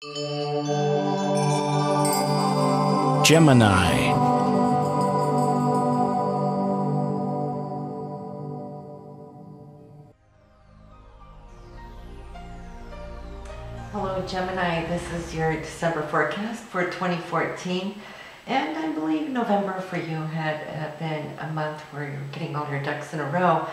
Gemini. Hello Gemini, this is your December forecast for 2014, and I believe November for you had been a month where you're getting all your ducks in a row,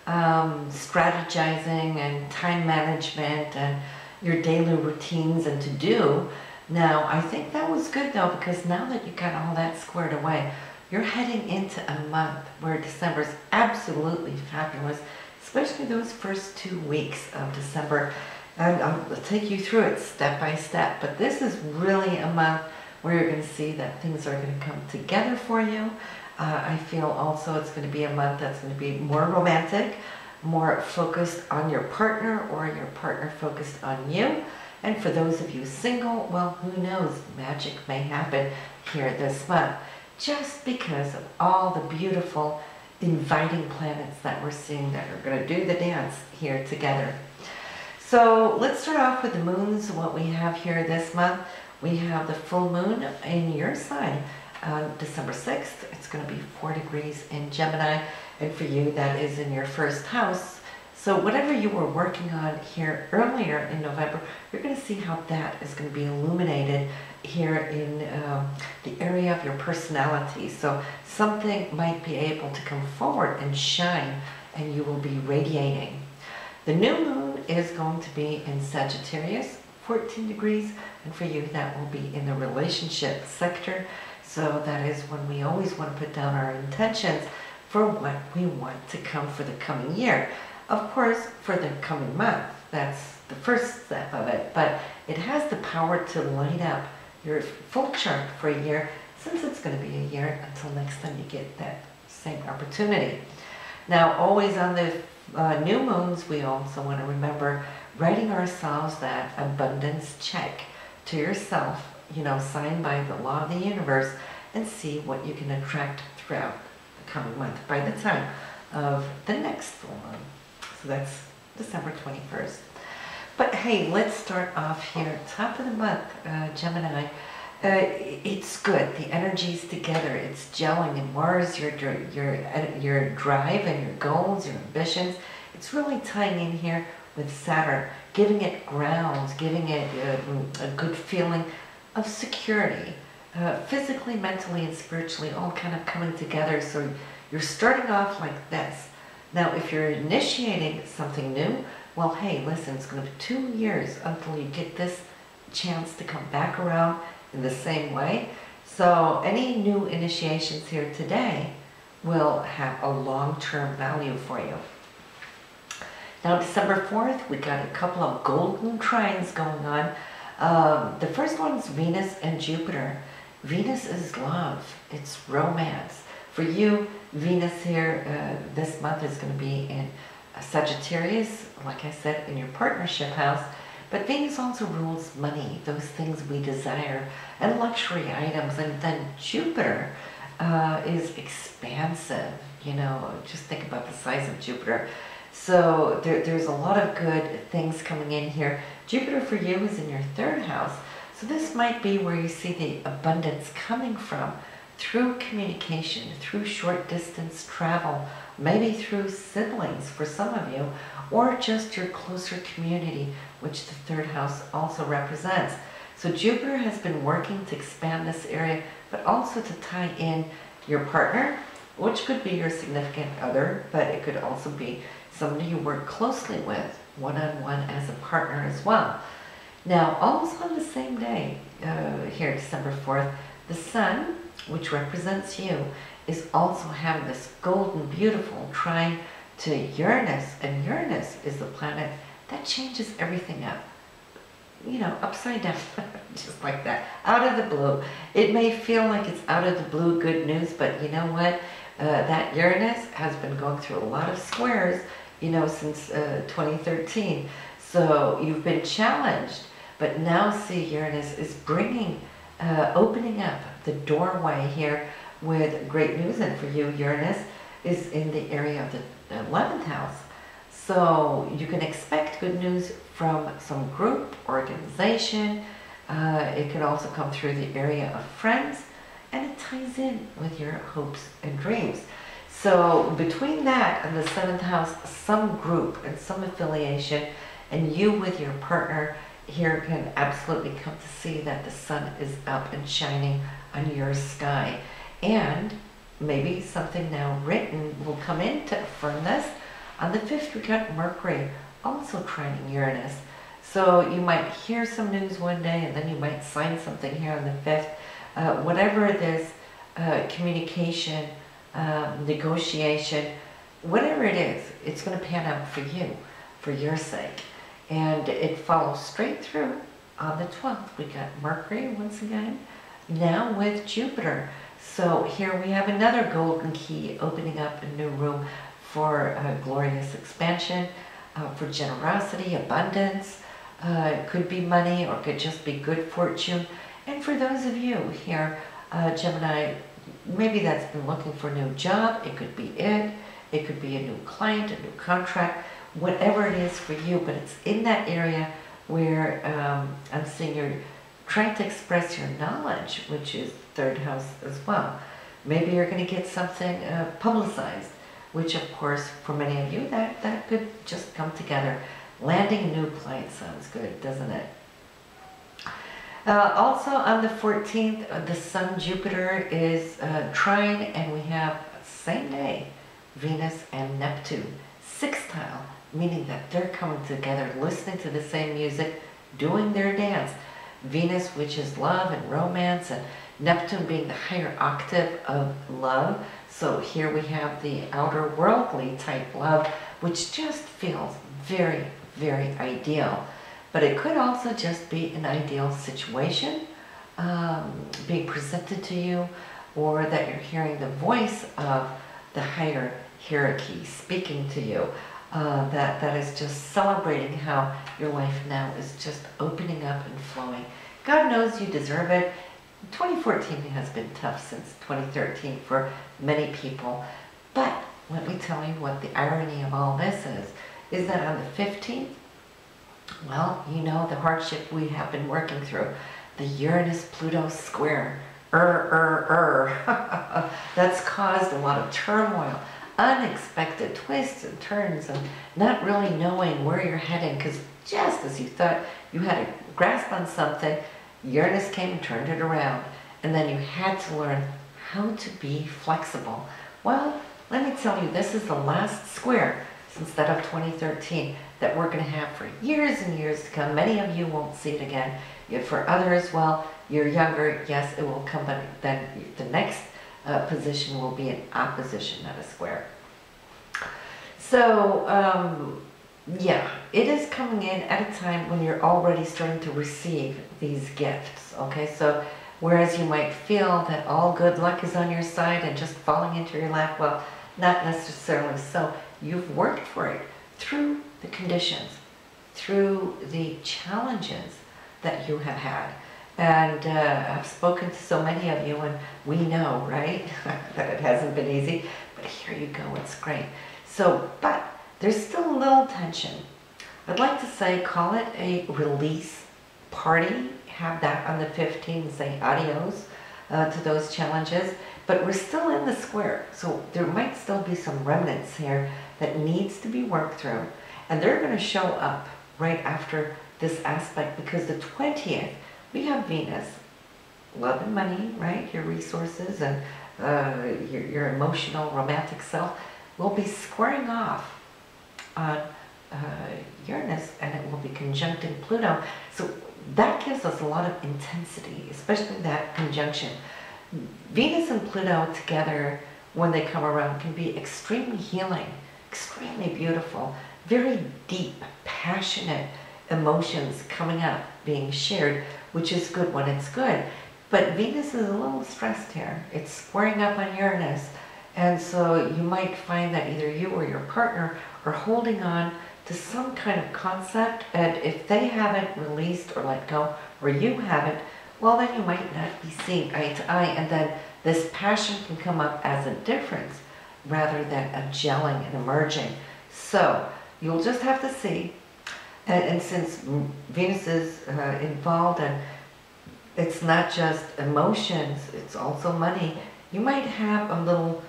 strategizing and time management and your daily routines and to do. Now I think that was good though, because now that you got all that squared away, you're heading into a month where December is absolutely fabulous, especially those first 2 weeks of December. And I'll take you through it step by step, but this is really a month where you're going to see that things are going to come together for you. I feel also it's going to be a month that's going to be more romantic, more focused on your partner, or your partner focused on you. And for those of you single, well, who knows, magic may happen here this month, just because of all the beautiful inviting planets that we're seeing that are going to do the dance here together. So let's start off with the moons. What we have here this month, we have the full moon in your sign on December 6th. It's going to be 4 degrees in Gemini, and for you that is in your first house. So whatever you were working on here earlier in November, you're going to see how that is going to be illuminated here in the area of your personality. So something might be able to come forward and shine, and you will be radiating. The new moon is going to be in Sagittarius, 14 degrees, and for you that will be in the relationship sector. So that is when we always want to put down our intentions for what we want to come for the coming year. Of course, for the coming month, that's the first step of it, but it has the power to light up your full chart for a year, since it's going to be a year until next time you get that same opportunity. Now, always on the new moons, we also want to remember writing ourselves that abundance check to yourself, signed by the law of the universe, and see what you can attract throughout the coming month by the time of the next full moon. So that's December 21st. But hey, let's start off here, top of the month, Gemini. It's good. The energy's together. It's gelling, and Mars, your drive and your goals, your ambitions. It's really tying in here with Saturn, giving it grounds, giving it a good feeling of security, physically, mentally, and spiritually, all kind of coming together. So you're starting off like this. Now, if you're initiating something new, well, hey, listen, it's going to be 2 years until you get this chance to come back around in the same way. So any new initiations here today will have a long-term value for you. Now, December 4th, we got a couple of golden trines going on. The first one's Venus and Jupiter. Venus is love. It's romance. For you, Venus here this month is going to be in Sagittarius, like I said, in your partnership house. But Venus also rules money, those things we desire, and luxury items. And then Jupiter is expansive. Just think about the size of Jupiter. So there's a lot of good things coming in here. Jupiter for you is in your 3rd house. So this might be where you see the abundance coming from, through communication, through short distance travel, maybe through siblings for some of you, or just your closer community, which the 3rd house also represents. So Jupiter has been working to expand this area, but also to tie in your partner, which could be your significant other, but it could also be somebody you work closely with, one-on-one as a partner as well. Now, almost on the same day, here, December 4th, the Sun, which represents you, is also having this golden, beautiful trine to Uranus, and Uranus is the planet that changes everything up. Upside down, just like that, out of the blue. It may feel like it's out of the blue good news, but you know what? That Uranus has been going through a lot of squares, since 2013. So you've been challenged, but now see, Uranus is bringing, opening up the doorway here with great news. And for you, Uranus is in the area of the 11th house. So you can expect good news from some group, organization, It can also come through the area of friends, and it ties in with your hopes and dreams. So between that and the 7th house, some group and some affiliation, and you with your partner here can absolutely come to see that the sun is up and shining on your sky. And maybe something now written will come in to affirm this. On the 5th, we got Mercury also trining Uranus. So you might hear some news one day and then you might sign something here on the 5th. Whatever it is, communication, negotiation, whatever it is, it's going to pan out for you, for your sake. And it follows straight through on the 12th. We got Mercury once again, now with Jupiter. So here we have another golden key opening up a new room for glorious expansion, for generosity, abundance. It could be money or it could just be good fortune. And for those of you here, Gemini, maybe that's been looking for a new job, it could be it. It could be a new client, a new contract, whatever it is for you, but it's in that area where I'm seeing you're trying to express your knowledge, which is 3rd house as well. Maybe you're going to get something publicized, which of course for many of you that could just come together. Landing a new client sounds good, doesn't it? Also on the 14th, the Sun Jupiter is trine, and we have same day Venus and Neptune sextile, meaning that they're coming together, listening to the same music, doing their dance. Venus, which is love and romance, and Neptune being the higher octave of love. So here we have the outer worldly type love, which just feels very, very ideal. But it could also just be an ideal situation being presented to you, or that you're hearing the voice of the higher hierarchy speaking to you. That is just celebrating how your life now is just opening up and flowing. God knows you deserve it. 2014 has been tough since 2013 for many people. But let me tell you what the irony of all this is that on the 15th, well, you know the hardship we have been working through. The Uranus-Pluto square. That's caused a lot of turmoil, unexpected twists and turns, and not really knowing where you're heading, because just as you thought you had a grasp on something, Uranus came and turned it around, and then you had to learn how to be flexible. Well, let me tell you, this is the last square since that of 2013 that we're going to have for years and years to come. Many of you won't see it again. Yet for others, well, you're younger, yes, it will come, but then the next position will be an opposition, not a square. So, yeah, it is coming in at a time when you're already starting to receive these gifts, okay? So, whereas you might feel that all good luck is on your side and just falling into your lap, well, not necessarily so. You've worked for it through the conditions, through the challenges that you have had. And I've spoken to so many of you, and we know, right, that it hasn't been easy, but here you go, it's great. So, but there's still a little tension. I'd like to say, call it a release party, have that on the 15th, say adios to those challenges, but we're still in the square, so there might still be some remnants here that needs to be worked through, and they're going to show up right after this aspect, because the 20th, we have Venus, love and money, right? Your resources and your emotional, romantic self will be squaring off on Uranus, and it will be conjuncting Pluto. So that gives us a lot of intensity, especially that conjunction. Venus and Pluto together, when they come around, can be extremely healing, extremely beautiful, very deep, passionate emotions coming up, being shared, which is good when it's good. But Venus is a little stressed here. It's squaring up on Uranus. And so you might find that either you or your partner are holding on to some kind of concept, and if they haven't released or let go, or you haven't, well, then you might not be seeing eye to eye, and then this passion can come up as a difference rather than a gelling and emerging. So you'll just have to see. And since Venus is involved, and It's not just emotions, it's also money. You might have a little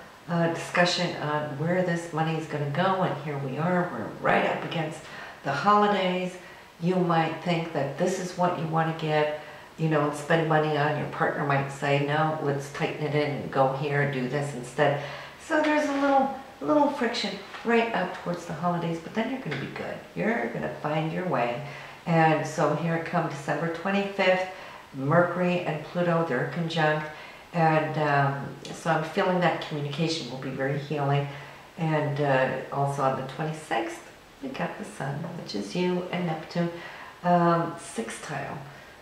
discussion on where this money is going to go, and here we are, we're right up against the holidays. You might think that this is what you want to get, you know, and spend money on. Your partner might say, no, let's tighten it in and go here and do this instead. So there's a little friction right up towards the holidays, but then you're going to be good. You're going to find your way. And so here come December 25th, Mercury and Pluto, they're conjunct. And so I'm feeling that communication will be very healing. And also on the 26th, we got the Sun, which is you, and Neptune, sextile.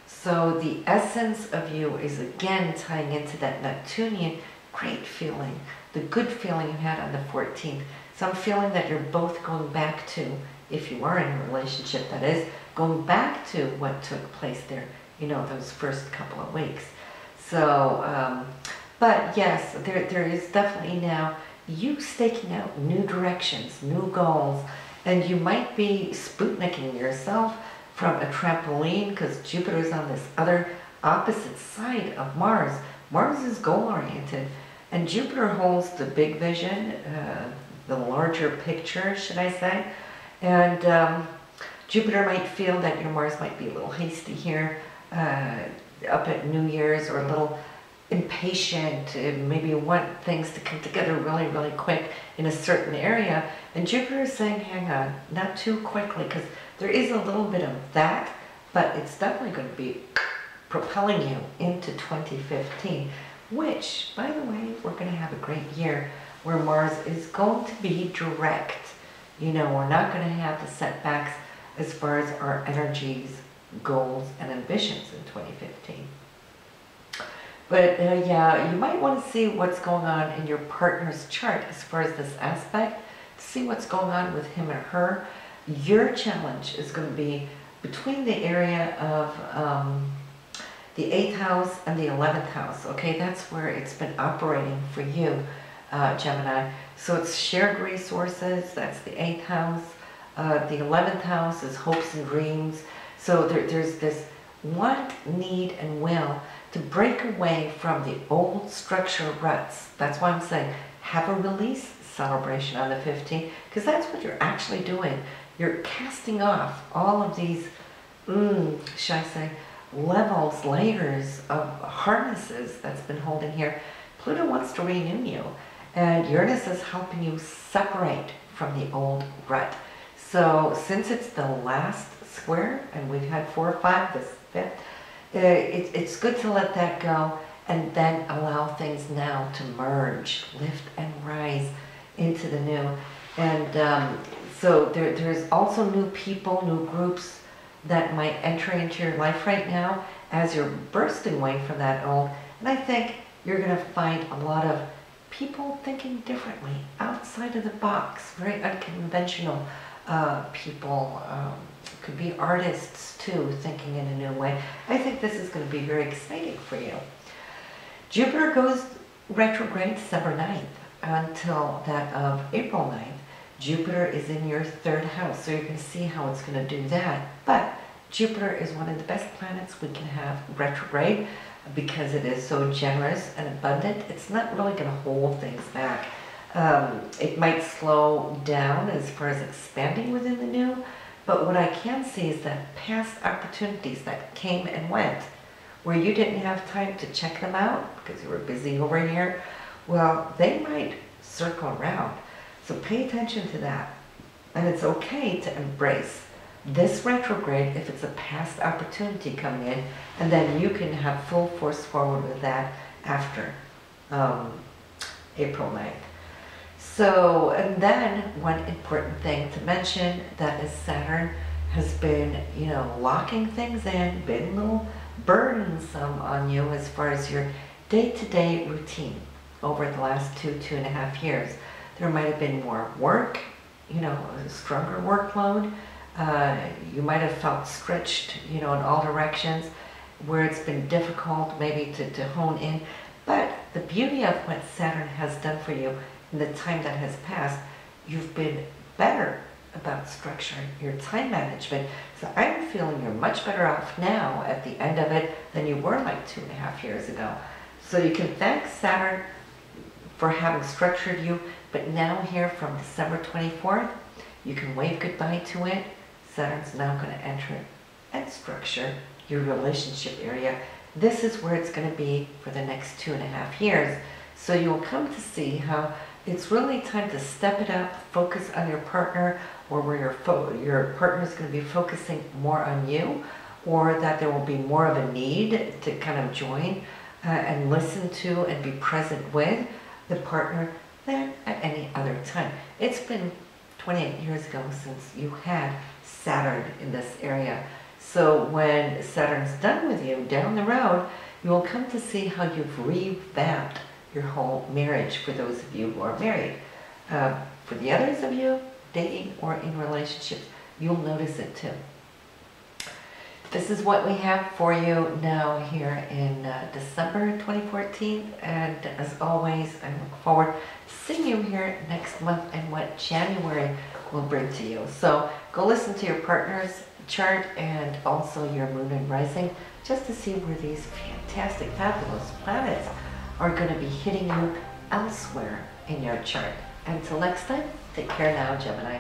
So the essence of you is again tying into that Neptunian great feeling, the good feeling you had on the 14th. So I'm feeling that you're both going back to, if you are in a relationship that is, going back to what took place there, you know, those first couple of weeks. So, but yes, there is definitely now you staking out new directions, new goals, and you might be Sputniking yourself from a trampoline because Jupiter's on this other opposite side of Mars. Mars is goal-oriented, and Jupiter holds the big vision, the larger picture, should I say. And Jupiter might feel that your Mars might be a little hasty here up at New Year's, or a little impatient, maybe you want things to come together really, really quick in a certain area. And Jupiter is saying, hang on, not too quickly, because there is a little bit of that, but it's definitely going to be propelling you into 2015, which, by the way, we're going to have a great year where Mars is going to be direct. You know, we're not going to have the setbacks as far as our energies, goals, and ambitions in 2015. But yeah, you might want to see what's going on in your partner's chart as far as this aspect, to see what's going on with him or her. Your challenge is going to be between the area of the 8th house and the 11th house. Okay, that's where it's been operating for you, Gemini. So it's shared resources, that's the 8th house. The 11th house is hopes and dreams. So there's this want, need, and will to break away from the old structure ruts. That's why I'm saying have a release celebration on the 15th, because that's what you're actually doing. You're casting off all of these, shall I say, levels, layers of harnesses that's been holding here. Pluto wants to renew you, and Uranus is helping you separate from the old rut. So since it's the last square, and we've had 4 or 5, this 5th, it's good to let that go and then allow things now to merge, lift and rise into the new. And so there's also new people, new groups that might enter into your life right now as you're bursting away from that old. And I think you're going to find a lot of people thinking differently, outside of the box, very unconventional people. Could be artists too, thinking in a new way. I think this is going to be very exciting for you. Jupiter goes retrograde December 9th until that of April 9th. Jupiter is in your 3rd house, so you can see how it's going to do that. But Jupiter is one of the best planets we can have retrograde because it is so generous and abundant. It's not really going to hold things back. It might slow down as far as expanding within the new, but what I can see is that past opportunities that came and went, where you didn't have time to check them out because you were busy over here, well, they might circle around. So pay attention to that. And it's okay to embrace this retrograde if it's a past opportunity coming in, and then you can have full force forward with that after April 9th. So, and then one important thing to mention, that is Saturn has been, you know, locking things in, been a little burdensome on you as far as your day-to-day routine over the last 2.5 years. There might have been more work, you know, a stronger workload. You might have felt stretched, you know, in all directions, where it's been difficult maybe to hone in. But the beauty of what Saturn has done for you in the time that has passed, you've been better about structure, your time management. So I'm feeling you're much better off now at the end of it than you were like 2.5 years ago. So you can thank Saturn for having structured you, but now here from December 24th, you can wave goodbye to it. Saturn's now going to enter and structure your relationship area. This is where it's going to be for the next 2.5 years. So you'll come to see how it's really time to step it up, focus on your partner, or where your partner is going to be focusing more on you, or that there will be more of a need to kind of join and listen to and be present with the partner than at any other time. It's been 28 years ago since you had Saturn in this area. So when Saturn's done with you down the road, you will come to see how you've revamped your whole marriage for those of you who are married. For the others of you, dating or in relationships, you'll notice it too. This is what we have for you now here in December 2014, and as always, I look forward to seeing you here next month and what January will bring to you. So go listen to your partner's chart and also your moon and rising, just to see where these fantastic, fabulous planets are going to be hitting you elsewhere in your chart. Until next time, take care now, Gemini.